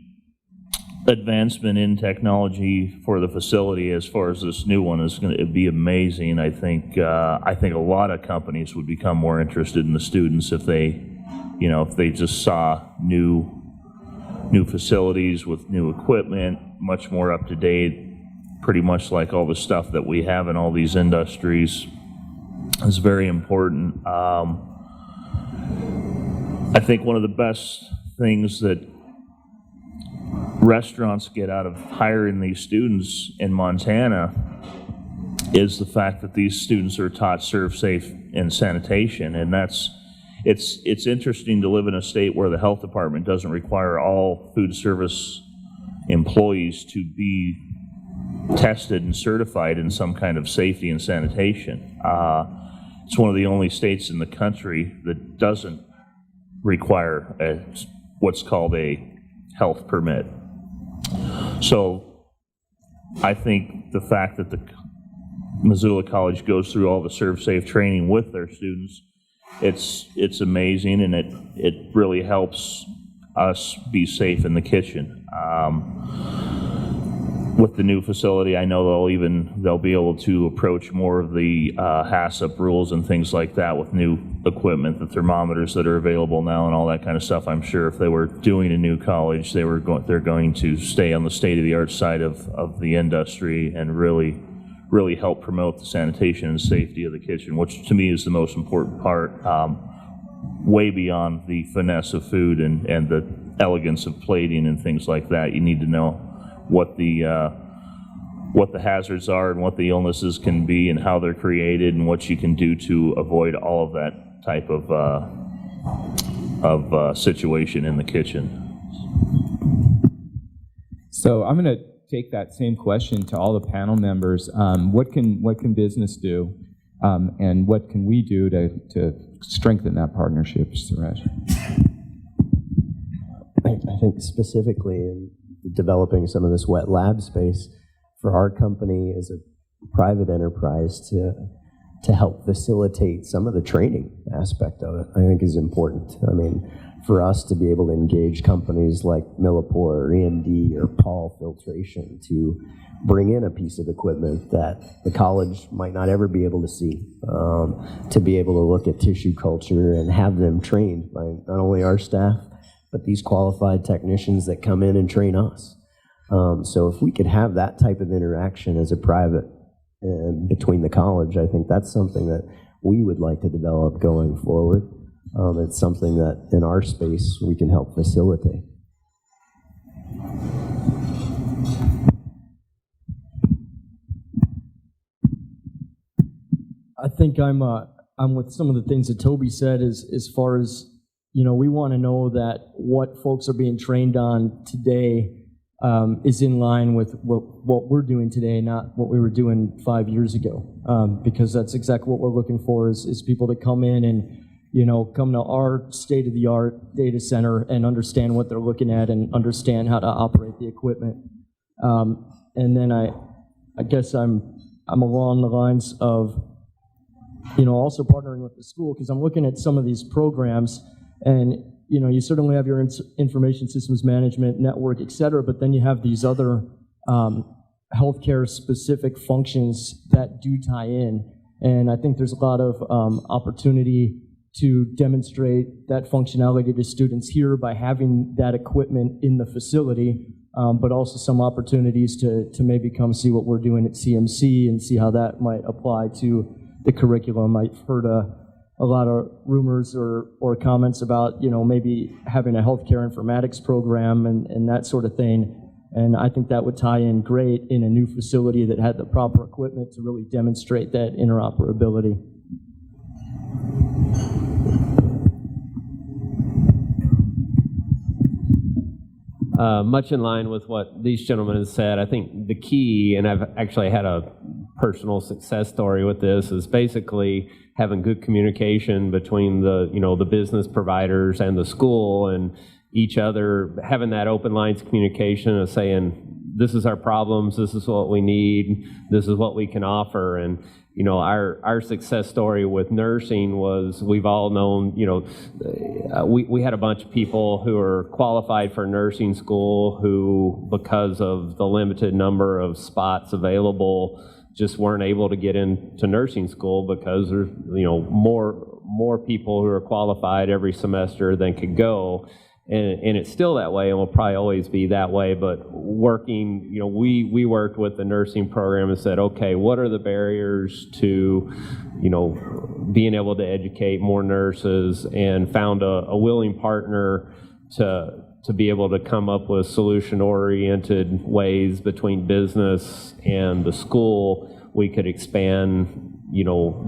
advancement in technology for the facility, as far as this new one, is going to be amazing. I think a lot of companies would become more interested in the students if they just saw new facilities with new equipment, much more up to date. Pretty much like all the stuff that we have in all these industries is very important. I think one of the best things that restaurants get out of hiring these students in Montana is the fact that these students are taught serve safe and sanitation, and it's interesting to live in a state where the health department doesn't require all food service employees to be tested and certified in some kind of safety and sanitation. It's one of the only states in the country that doesn't require what's called a health permit. So I think the fact that the Missoula College goes through all the Serve Safe training with their students, it's amazing, and it really helps us be safe in the kitchen. With the new facility, I know they'll be able to approach more of the HACCP rules and things like that with new equipment, the thermometers that are available now and all that kind of stuff. I'm sure if they were doing a new college, they're going to stay on the state-of-the-art side of the industry and really help promote the sanitation and safety of the kitchen, which to me is the most important part, way beyond the finesse of food and the elegance of plating and things like that. You need to know what the hazards are and what the illnesses can be and how they're created and what you can do to avoid all of that type of situation in the kitchen. So I'm going to take that same question to all the panel members. What can business do, and what can we do to strengthen that partnership, Suresh? I think specifically in developing some of this wet lab space for our company as a private enterprise to help facilitate some of the training aspect of it, I think is important. I mean, for us to be able to engage companies like Millipore or EMD or Paul Filtration to bring in a piece of equipment that the college might not ever be able to see, to be able to look at tissue culture and have them trained by not only our staff, but these qualified technicians that come in and train us. So if we could have that type of interaction as a private between the college, I think that's something that we would like to develop going forward. It's something that in our space we can help facilitate. I think I'm with some of the things that Toby said as far as, we want to know that what folks are being trained on today is in line with what we're doing today, not what we were doing 5 years ago, because that's exactly what we're looking for is people to come in and, come to our state-of-the-art data center and understand what they're looking at and understand how to operate the equipment. And then I guess I'm along the lines of, also partnering with the school, because I'm looking at some of these programs, and you certainly have your information systems management network, et cetera, but then you have these other healthcare specific functions that do tie in. And I think there's a lot of opportunity to demonstrate that functionality to students here by having that equipment in the facility, but also some opportunities to maybe come see what we're doing at CMC and see how that might apply to the curriculum. I've heard a lot of rumors or comments about, maybe having a healthcare informatics program and that sort of thing. And I think that would tie in great in a new facility that had the proper equipment to really demonstrate that interoperability. Much in line with what these gentlemen have said, I think the key, and I've actually had a personal success story with this, is basically having good communication between the business providers and the school and each other, having that open lines of communication of saying, this is our problems, this is what we need, this is what we can offer. And our success story with nursing was, we've all known, we had a bunch of people who are qualified for nursing school who, because of the limited number of spots available, just weren't able to get into nursing school because there's more people who are qualified every semester than could go. And it's still that way and will probably always be that way, but working, we worked with the nursing program and said, okay, what are the barriers to, being able to educate more nurses, and found a willing partner to be able to come up with solution-oriented ways between business and the school. We could expand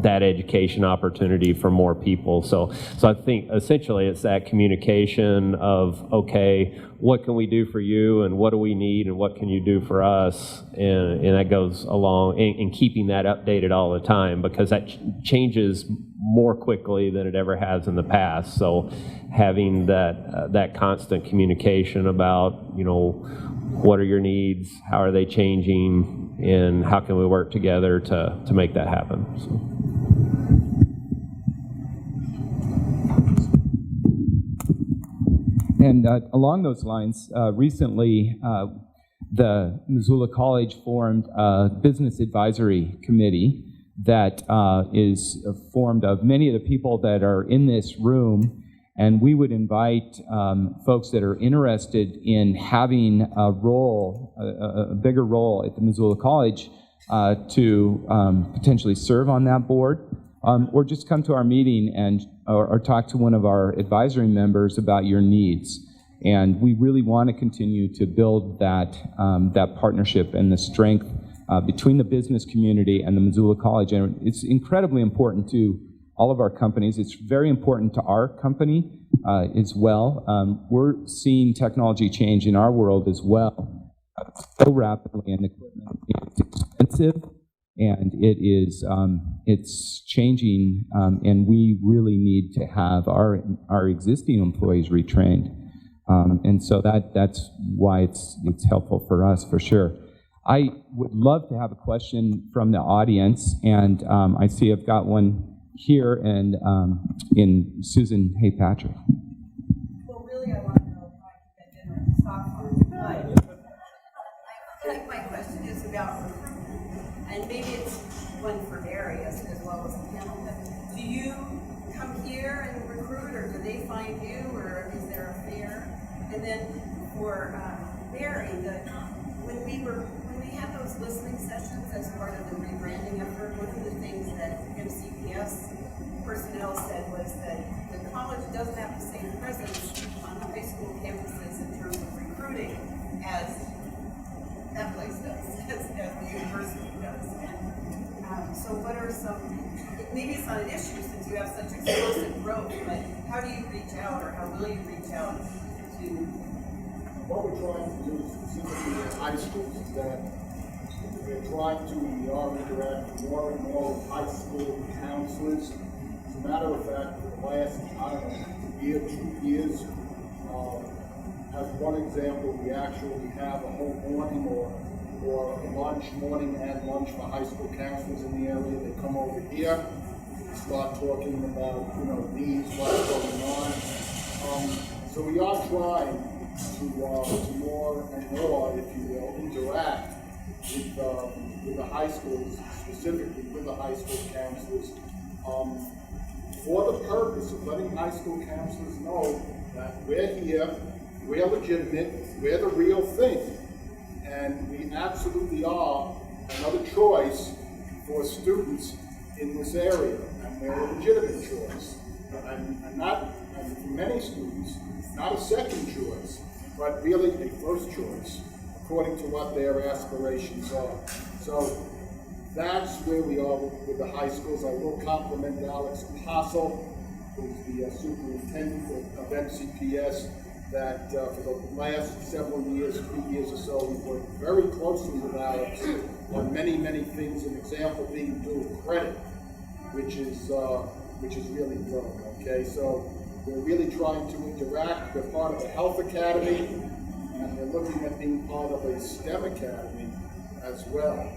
that education opportunity for more people. So I think essentially it's that communication of, okay, what can we do for you, and what do we need, and what can you do for us? And that goes along, and keeping that updated all the time, because that changes more quickly than it ever has in the past. So having that constant communication about, what are your needs, how are they changing, and how can we work together to make that happen. So. And along those lines, recently the Missoula College formed a business advisory committee that is formed of many of the people that are in this room. And we would invite folks that are interested in having a role, a bigger role at the Missoula College to potentially serve on that board, or just come to our meeting and or talk to one of our advisory members about your needs. And we really want to continue to build that partnership and the strength between the business community and the Missoula College. And it's incredibly important to all of our companies. It's very important to our company as well. We're seeing technology change in our world as well so rapidly, and equipment is expensive, and it's changing, and we really need to have our existing employees retrained, and so that's why it's helpful for us for sure. I would love to have a question from the audience, and I see I've got one here, and in Susan Hay-Patrick. Well, really, I want to know if I can get dinner at the stock farm, but I think my question is about recruitment, and maybe it's one for Darius as well as the panel, but do you come here and recruit, or do they find you, or is there a fair? And then for Barry, when we had those listening sessions as part of the rebranding effort, one of the things that MCPS personnel said was that the college doesn't have the same presence on the high school campuses in terms of recruiting as that place does, as the university does. And so what are some, maybe it's not an issue since you have such explosive growth, but how do you reach out, or how will you reach out to? What we're trying to do specifically in high schools is that we are interacting more and more with high school counselors. As a matter of fact, for the last, year, 2 years, as one example, we actually have a whole morning or lunch, morning and lunch for high school counselors in the area. They come over here, start talking about, needs, what's going on. So we are trying to more and more, if you will, interact with the high schools, specifically with the high school counselors. for the purpose of letting high school counselors know that we're here, we're legitimate, we're the real thing, and we absolutely are another choice for students in this area, and we're a legitimate choice, and not, and for many students, not a second choice, but really a first choice, according to what their aspirations are. So that's where we are with the high schools. I will compliment Alex Apostle, who's the superintendent of MCPS, that for the last several years, 3 years or so, we've worked very closely with Alex on many, many things, an example being dual credit, which is really good, okay? So we're really trying to interact. We're part of the Health Academy, and we're looking at being part of a STEM Academy as well,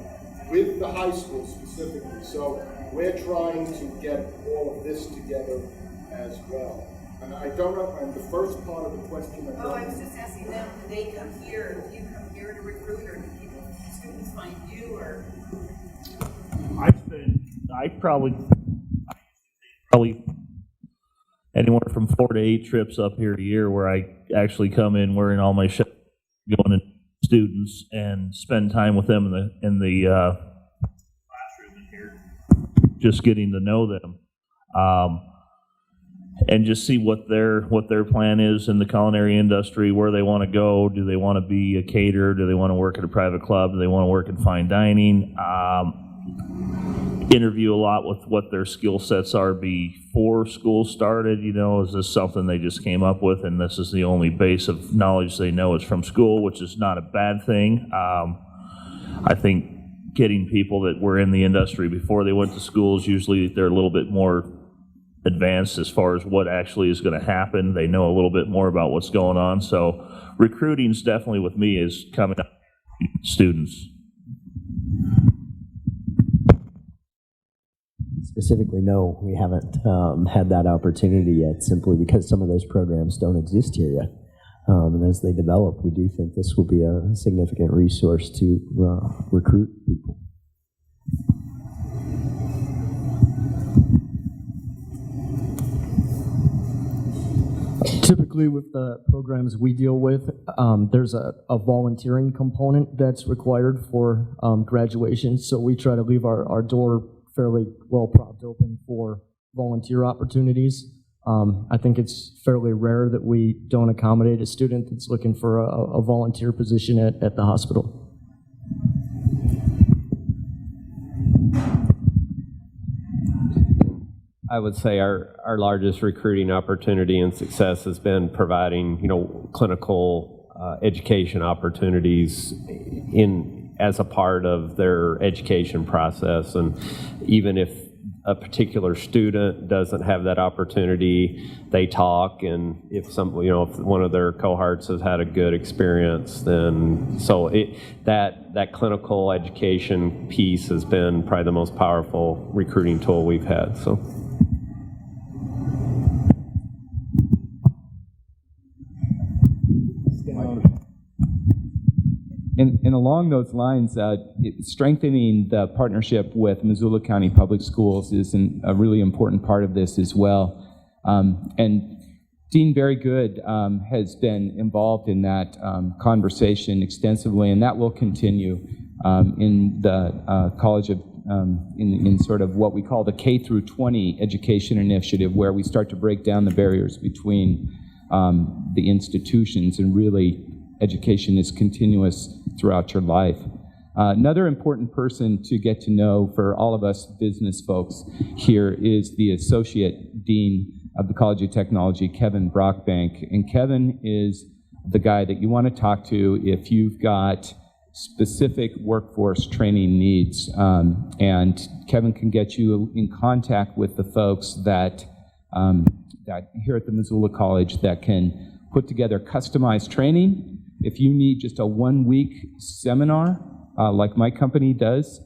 with the high school specifically. So we're trying to get all of this together as well. And I don't know, and the first part of the question, I was just asking them, do they come here, do you come here to recruit, or do students find you, or? I probably anywhere from 4 to 8 trips up here a year where I actually come in wearing all my shit, going to students and spend time with them in the classroom in here, just getting to know them, and just see what their plan is in the culinary industry, where they want to go. Do they want to be a caterer? Do they want to work at a private club? Do they want to work in fine dining? Interview a lot with what their skill sets are before school started. You know, is this something they just came up with and this is the only base of knowledge they know is from school, which is not a bad thing. I think getting people that were in the industry before they went to schools, usually they're a little bit more advanced as far as what actually is going to happen. They know a little bit more about what's going on. So recruiting's definitely, with me, is coming up to students. Specifically, no, we haven't had that opportunity yet, simply because some of those programs don't exist here yet. And as they develop, we do think this will be a significant resource to recruit people. Typically with the programs we deal with, there's a volunteering component that's required for graduation, so we try to leave our door fairly well propped open for volunteer opportunities. I think it's fairly rare that we don't accommodate a student that's looking for a volunteer position at the hospital. I would say our largest recruiting opportunity and success has been providing, clinical education opportunities as a part of their education process. And even if a particular student doesn't have that opportunity, they talk, and if one of their cohorts has had a good experience, then that clinical education piece has been probably the most powerful recruiting tool we've had. So. And along those lines, strengthening the partnership with Missoula County Public Schools is a really important part of this as well. And Dean Barry Good has been involved in that conversation extensively, and that will continue in the College of, in sort of what we call the K through 20 education initiative, where we start to break down the barriers between the institutions, and really education is continuous throughout your life. Another important person to get to know for all of us business folks here is the Associate Dean of the College of Technology, Kevin Brockbank. And Kevin is the guy that you want to talk to if you've got specific workforce training needs. And Kevin can get you in contact with the folks that here at the Missoula College that can put together customized training. If you need just a 1-week seminar, like my company does,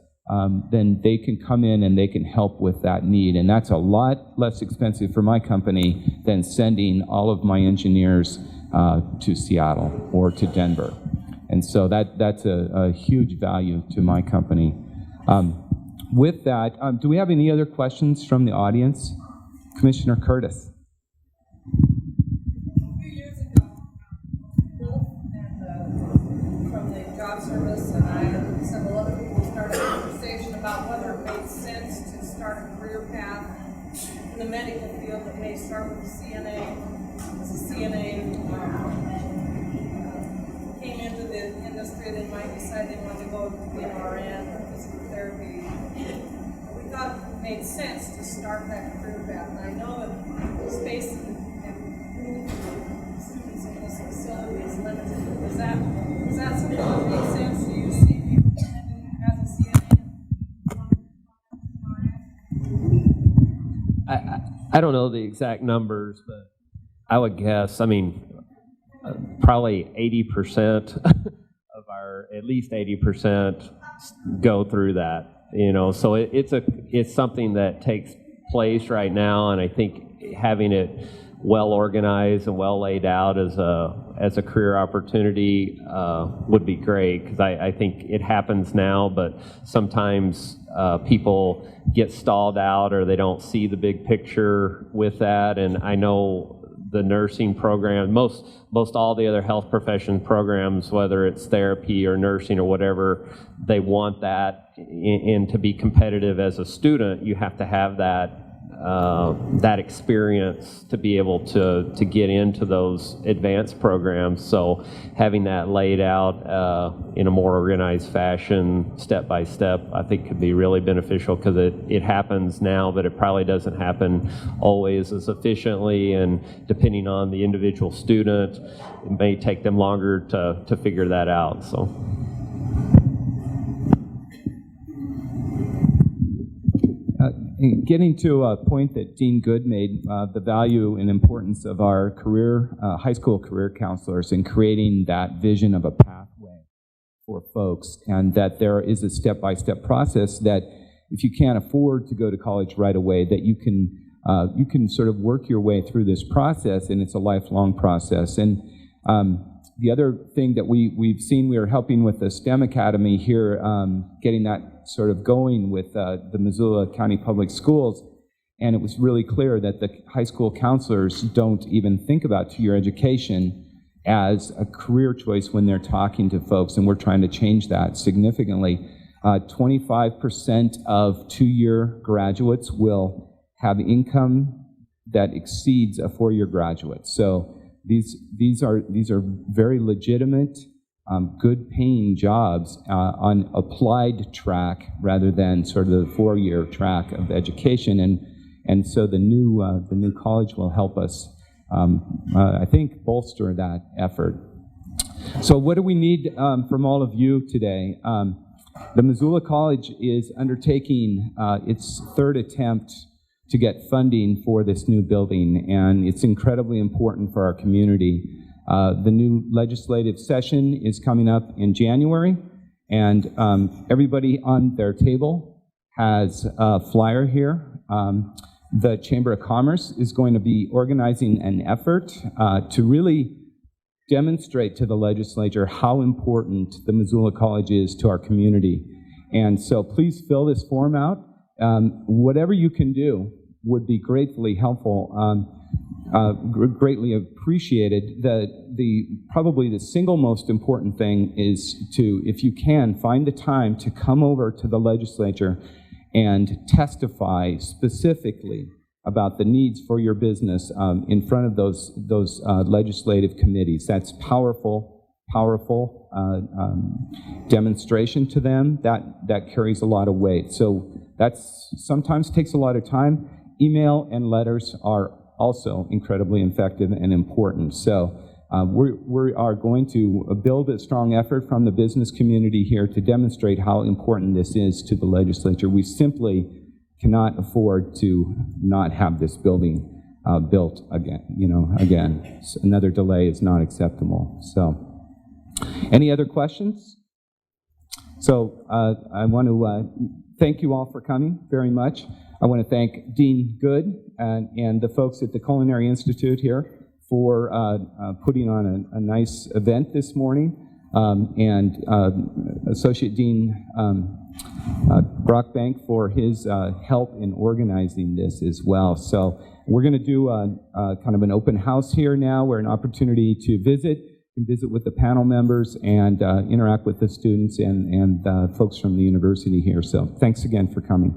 then they can come in and they can help with that need. And that's a lot less expensive for my company than sending all of my engineers to Seattle or to Denver. And so that's a huge value to my company. With that, do we have any other questions from the audience? Commissioner Curtis. A few years ago, Wolf and from the job service and I and several other people started a conversation about whether it made sense to start a career path in the medical field that may start with CNA. As a CNA came into the industry, they might decide they want to go to be an RN or physical therapy. We thought it made sense to start that career path. And I know that space and room for students in this facility is limited. Is that something that makes sense? Do you see people coming in as a CNA? I don't know the exact numbers, but I would guess, I mean, probably 80% of our, at least 80% go through that. You know, so it's something that takes place right now, and I think having it well organized and well laid out as a career opportunity would be great, because I think it happens now, but sometimes people get stalled out or they don't see the big picture with that. And I know the nursing program, most all the other health profession programs, whether it's therapy or nursing or whatever, they want that. And to be competitive as a student, you have to have that experience to be able to get into those advanced programs. So having that laid out in a more organized fashion, step by step, I think could be really beneficial, because it happens now, but it probably doesn't happen always as efficiently, and depending on the individual student, it may take them longer to figure that out. So. Getting to a point that Dean Good made, the value and importance of our high school career counselors in creating that vision of a pathway for folks, and that there is a step-by-step process that if you can't afford to go to college right away, that you can sort of work your way through this process, and it's a lifelong process. And the other thing that we've seen, we are helping with the STEM Academy here, getting that sort of going with the Missoula County Public Schools, and it was really clear that the high school counselors don't even think about two-year education as a career choice when they're talking to folks, and we're trying to change that significantly. 25% of two-year graduates will have income that exceeds a four-year graduate. So these are very legitimate, good paying jobs on applied track rather than sort of the four-year track of education, and so the new college will help us, I think, bolster that effort. So what do we need from all of you today? The Missoula College is undertaking its third attempt to get funding for this new building, and it's incredibly important for our community. The new legislative session is coming up in January, and everybody on their table has a flyer here. The Chamber of Commerce is going to be organizing an effort to really demonstrate to the legislature how important the Missoula College is to our community. And so please fill this form out. Whatever you can do would be gratefully helpful, greatly appreciated. Probably the single most important thing is to, if you can, find the time to come over to the legislature and testify specifically about the needs for your business in front of those legislative committees. That's powerful demonstration to them. That carries a lot of weight. So that's sometimes takes a lot of time. Email and letters are also incredibly effective and important. So we are going to build a strong effort from the business community here to demonstrate how important this is to the legislature. We simply cannot afford to not have this building built again. Again, another delay is not acceptable. So, any other questions? So I want to thank you all for coming very much. I want to thank Dean Good and the folks at the Culinary Institute here for putting on a nice event this morning, and Associate Dean Brockbank for his help in organizing this as well. So We're going to do kind of an open house here now, where an opportunity to visit. You can visit with the panel members and interact with the students and folks from the university here. So thanks again for coming.